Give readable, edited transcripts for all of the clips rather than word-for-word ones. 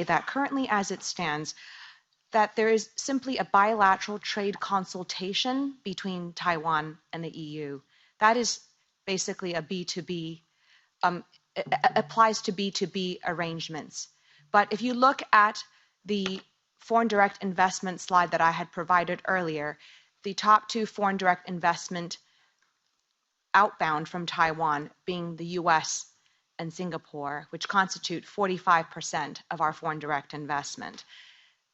that currently as it stands, that there is simply a bilateral trade consultation between Taiwan and the EU. That is basically a B2B, applies to B2B arrangements. But if you look at the foreign direct investment slide that I had provided earlier, the top two foreign direct investment outbound from Taiwan being the US and Singapore, which constitute 45% of our foreign direct investment.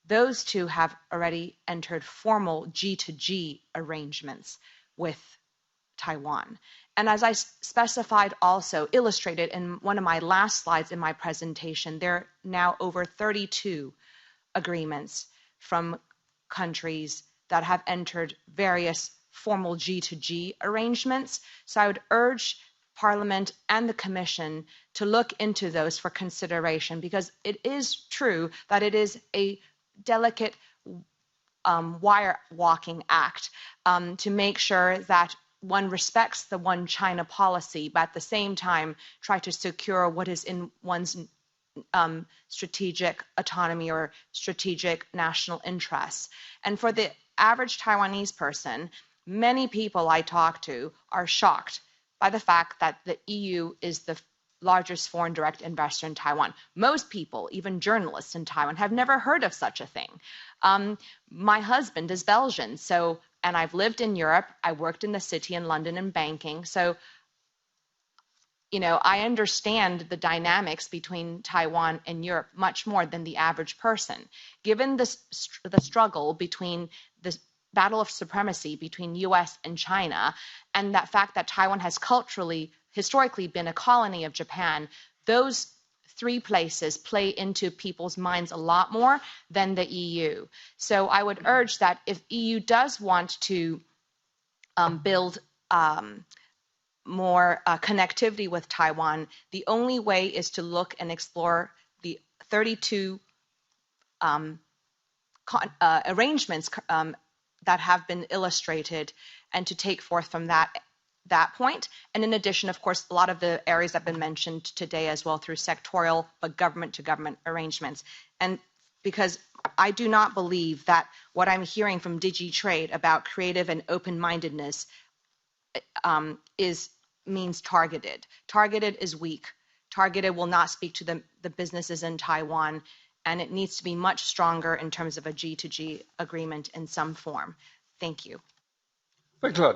Those two have already entered formal G2G arrangements with Taiwan. And as I specified also, illustrated in one of my last slides in my presentation, there are now over 32 agreements from countries that have entered various formal G2G arrangements. So I would urge Parliament and the Commission to look into those for consideration, because it is true that it is a delicate wire walking act to make sure that one respects the one China policy, but at the same time try to secure what is in one's strategic autonomy or strategic national interests. And for the average Taiwanese person, many people I talk to are shocked by the fact that the EU is the largest foreign direct investor in Taiwan. Most people, even journalists in Taiwan, have never heard of such a thing. My husband is Belgian, and I've lived in Europe. I worked in the city in London in banking. So, I understand the dynamics between Taiwan and Europe much more than the average person. Given the struggle between the battle of supremacy between US and China, and that fact that Taiwan has historically been a colony of Japan, those three places play into people's minds a lot more than the EU. So I would urge that if EU does want to build more connectivity with Taiwan, the only way is to look and explore the 32 arrangements that have been illustrated, and to take forth from that point. And in addition, of course, a lot of the areas that have been mentioned today as well through sectorial but government-to-government arrangements. And because I do not believe that what I'm hearing from DigiTrade about creative and open-mindedness means targeted. Targeted is weak. Targeted will not speak to the businesses in Taiwan, and it needs to be much stronger in terms of a G2G agreement in some form. Thank you. Thanks a lot.